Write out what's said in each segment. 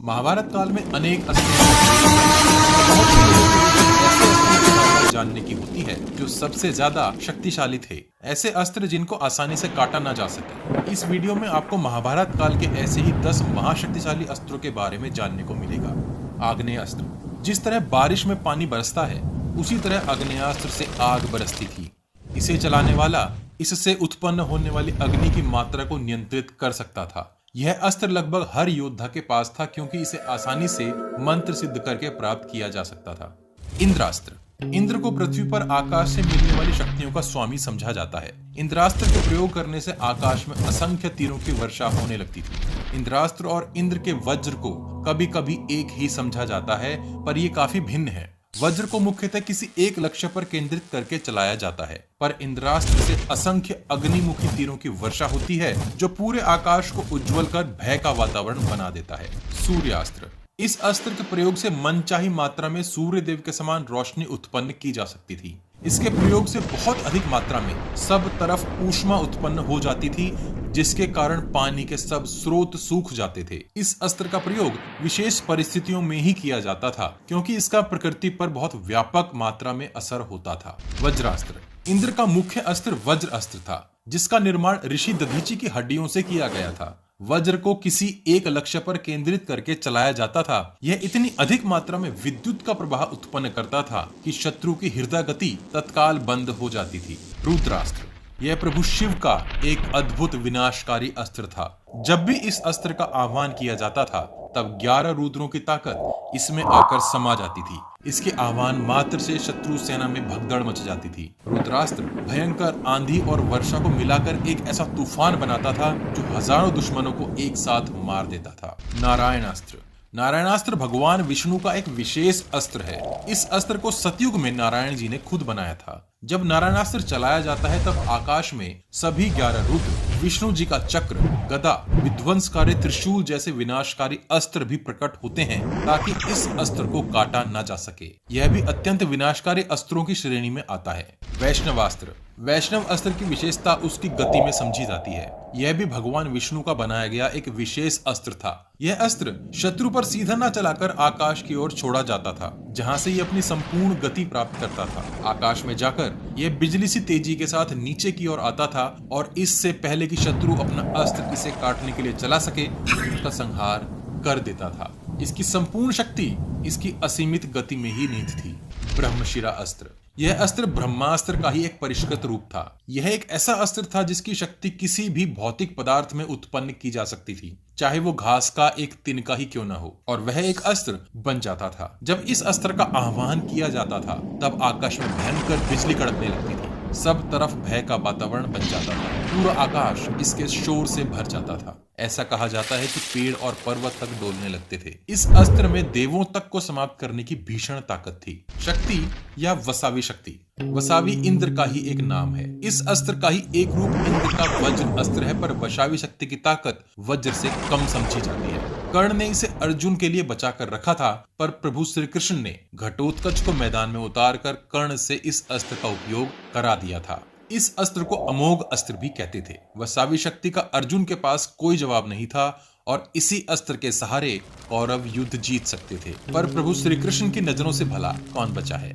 महाभारत काल में अनेक अस्त्रों बहुत से लोगों को ऐसे अस्त्रों के बारे में जानने की होती है जो सबसे ज्यादा शक्तिशाली थे। ऐसे अस्त्र जिनको आसानी से काटा ना जा सके। इस वीडियो में आपको महाभारत काल के ऐसे ही 10 महाशक्तिशाली अस्त्रों के बारे में जानने को मिलेगा। आग्नेय अस्त्र। जिस तरह बारिश में पानी बरसता है, उसी तरह आग्नेयास्त्र से आग बरसती थी। इसे चलाने वाला इससे उत्पन्न होने वाली अग्नि की मात्रा को नियंत्रित कर सकता था। यह अस्त्र लगभग हर योद्धा के पास था क्योंकि इसे आसानी से मंत्र सिद्ध करके प्राप्त किया जा सकता था। इंद्रास्त्र। इंद्र को पृथ्वी पर आकाश से मिलने वाली शक्तियों का स्वामी समझा जाता है। इंद्रास्त्र के प्रयोग करने से आकाश में असंख्य तीरों की वर्षा होने लगती थी। इंद्रास्त्र और इंद्र के वज्र को कभी कभी एक ही समझा जाता है, पर ये काफी भिन्न है। वज्र को मुख्यतः किसी एक लक्ष्य पर केंद्रित करके चलाया जाता है, पर इंद्रास्त्र से असंख्य अग्निमुखी तीरों की वर्षा होती है जो पूरे आकाश को उज्जवल कर भय का वातावरण बना देता है। सूर्यास्त्र। इस अस्त्र के प्रयोग से मनचाही मात्रा में सूर्य देव के समान रोशनी उत्पन्न की जा सकती थी। इसके प्रयोग से बहुत अधिक मात्रा में सब तरफ ऊष्मा उत्पन्न हो जाती थी, जिसके कारण पानी के सब स्रोत सूख जाते थे। इस अस्त्र का प्रयोग विशेष परिस्थितियों में ही किया जाता था क्योंकि इसका प्रकृति पर बहुत व्यापक मात्रा में असर होता था। वज्रास्त्र। इंद्र का मुख्य अस्त्र वज्र अस्त्र था, जिसका निर्माण ऋषि दधीचि की हड्डियों से किया गया था। वज्र को किसी एक लक्ष्य पर केंद्रित करके चलाया जाता था। यह इतनी अधिक मात्रा में विद्युत का प्रवाह उत्पन्न करता था कि शत्रु की हृदय गति तत्काल बंद हो जाती थी। रुद्रास्त्र। यह प्रभु शिव का एक अद्भुत विनाशकारी अस्त्र था। जब भी इस अस्त्र का आह्वान किया जाता था, तब 11 रुद्रों की ताकत इसमें आकर समा जाती थी। इसके आह्वान मात्र से शत्रु सेना में भगदड़ मच जाती थी। रुद्रास्त्र भयंकर आंधी और वर्षा को मिलाकर एक ऐसा तूफान बनाता था जो हजारों दुश्मनों को एक साथ मार देता था। नारायणास्त्र। नारायणास्त्र भगवान विष्णु का एक विशेष अस्त्र है। इस अस्त्र को सतयुग में नारायण जी ने खुद बनाया था। जब नारायणास्त्र चलाया जाता है, तब आकाश में सभी 11 रुद्र, विष्णु जी का चक्र, गदा, विध्वंसकारी त्रिशूल जैसे विनाशकारी अस्त्र भी प्रकट होते हैं ताकि इस अस्त्र को काटा न जा सके। यह भी अत्यंत विनाशकारी अस्त्रों की श्रेणी में आता है। वैष्णवास्त्र। वैष्णव अस्त्र की विशेषता उसकी गति में समझी जाती है। यह भी भगवान विष्णु का बनाया गया एक विशेष अस्त्र था। यह अस्त्र शत्रु पर सीधा न चलाकर आकाश की ओर छोड़ा जाता था, जहां से यह अपनी संपूर्ण गति प्राप्त करता था। आकाश में जाकर यह बिजली सी तेजी के साथ नीचे की ओर आता था और इससे पहले कि शत्रु अपना अस्त्र इसे काटने के लिए चला सके, उसका संहार कर देता था। इसकी संपूर्ण शक्ति इसकी असीमित गति में ही निहित थी। ब्रह्मशिरा अस्त्र। यह अस्त्र ब्रह्मास्त्र का ही एक परिष्कृत रूप था। यह एक ऐसा अस्त्र था जिसकी शक्ति किसी भी भौतिक पदार्थ में उत्पन्न की जा सकती थी, चाहे वो घास का एक तिनका ही क्यों न हो, और वह एक अस्त्र बन जाता था। जब इस अस्त्र का आह्वान किया जाता था, तब आकाश में भयंकर बिजली कड़कने लगती थी। सब तरफ भय का वातावरण बन जाता था। पूरा आकाश इसके शोर से भर जाता था। ऐसा कहा जाता है कि पेड़ और पर्वत तक डोलने लगते थे। इस अस्त्र में देवों तक को समाप्त करने की भीषण ताकत थी। शक्ति या वसावी शक्ति। वसावी इंद्र का ही एक नाम है। इस अस्त्र का ही एक रूप इंद्र का वज्र अस्त्र है, पर वसावी शक्ति की ताकत वज्र से कम समझी जाती है। कर्ण ने इसे अर्जुन के लिए बचा कर रखा था, पर प्रभु श्री कृष्ण ने घटोत्कच को मैदान में उतार कर कर्ण से इस अस्त्र का उपयोग करा दिया था। इस अस्त्र को अमोघ अस्त्र भी कहते थे। वसावी शक्ति का अर्जुन के पास कोई जवाब नहीं था और इसी अस्त्र के सहारे कौरव युद्ध जीत सकते थे, पर प्रभु श्री कृष्ण की नजरों से भला कौन बचा है।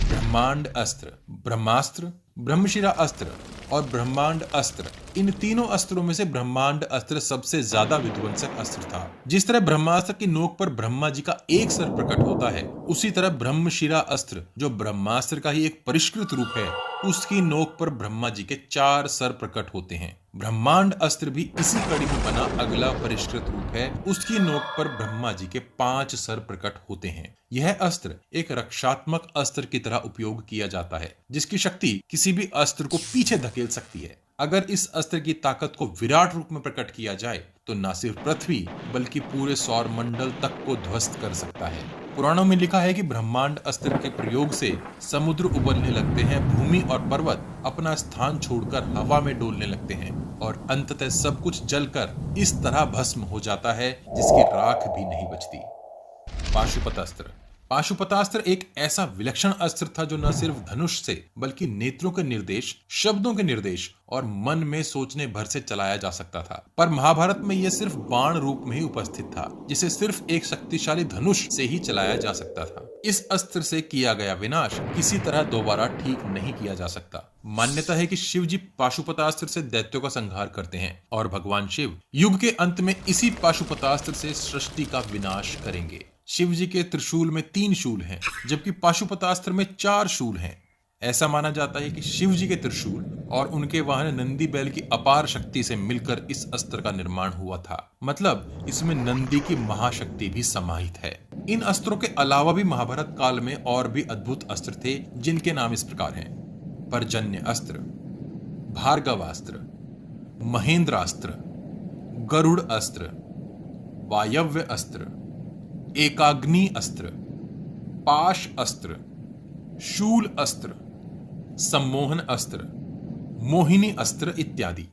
ब्रह्मांड अस्त्र। ब्रह्मास्त्र, ब्रह्मशिरा अस्त्र और ब्रह्मांड अस्त्र, इन तीनों अस्त्रों में से ब्रह्मांड अस्त्र सबसे ज्यादा विध्वंसक अस्त्र था। जिस तरह ब्रह्मास्त्र की नोक पर ब्रह्मा जी का एक सर प्रकट होता है, उसी तरह ब्रह्मशिरा अस्त्र, जो ब्रह्मास्त्र का ही एक परिष्कृत रूप है, उसकी नोक पर ब्रह्मा जी के 4 सर प्रकट होते हैं। ब्रह्मांड अस्त्र भी इसी कड़ी में बना अगला परिष्कृत रूप है। उसकी नोक पर ब्रह्मा जी के 5 सर प्रकट होते हैं। यह अस्त्र एक रक्षात्मक अस्त्र की तरह उपयोग किया जाता है, जिसकी शक्ति किसी भी अस्त्र को पीछे धकेल सकती है। अगर इस अस्त्र की ताकत को विराट रूप में प्रकट किया जाए, तो न सिर्फ पृथ्वी बल्कि पूरे सौर मंडल तक को ध्वस्त कर सकता है। पुराणों में लिखा है कि ब्रह्मांड अस्त्र के प्रयोग से समुद्र उबलने लगते हैं, भूमि और पर्वत अपना स्थान छोड़कर हवा में डोलने लगते हैं और अंततः सब कुछ जलकर इस तरह भस्म हो जाता है जिसकी राख भी नहीं बचती। पाशुपत अस्त्र। पाशुपतास्त्र एक ऐसा विलक्षण अस्त्र था जो न सिर्फ धनुष से बल्कि नेत्रों के निर्देश, शब्दों के निर्देश और मन में सोचने भर से चलाया जा सकता था। पर महाभारत में यह सिर्फ बाण रूप में ही उपस्थित था, जिसे सिर्फ एक शक्तिशाली धनुष से ही चलाया जा सकता था। इस अस्त्र से किया गया विनाश किसी तरह दोबारा ठीक नहीं किया जा सकता। मान्यता है कि शिव जी पाशुपतास्त्र से दैत्यों का संहार करते हैं और भगवान शिव युग के अंत में इसी पाशुपतास्त्र से सृष्टि का विनाश करेंगे। शिव जी के त्रिशूल में 3 शूल हैं, जबकि पाशुपतास्त्र में 4 शूल हैं। ऐसा माना जाता है कि शिव जी के त्रिशूल और उनके वाहन नंदी बैल की अपार शक्ति से मिलकर इस अस्त्र का निर्माण हुआ था। मतलब इसमें नंदी की महाशक्ति भी समाहित है। इन अस्त्रों के अलावा भी महाभारत काल में और भी अद्भुत अस्त्र थे, जिनके नाम इस प्रकार हैं: पर्जन्य अस्त्र, भार्गवास्त्र, महेंद्रास्त्र, गरुड़ अस्त्र, वायव्य अस्त्र, एकाग्नि अस्त्र, पाश अस्त्र, शूल अस्त्र, सम्मोहन अस्त्र, मोहिनी अस्त्र इत्यादि।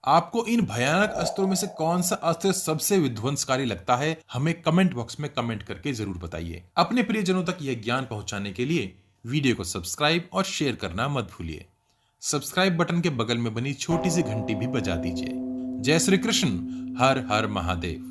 आपको इन भयानक अस्त्रों में से कौन सा अस्त्र सबसे विध्वंसकारी लगता है, हमें कमेंट बॉक्स में कमेंट करके जरूर बताइए। अपने प्रियजनों तक यह ज्ञान पहुंचाने के लिए वीडियो को सब्सक्राइब और शेयर करना मत भूलिए। सब्सक्राइब बटन के बगल में बनी छोटी सी घंटी भी बजा दीजिए। जय श्री कृष्ण। हर हर महादेव।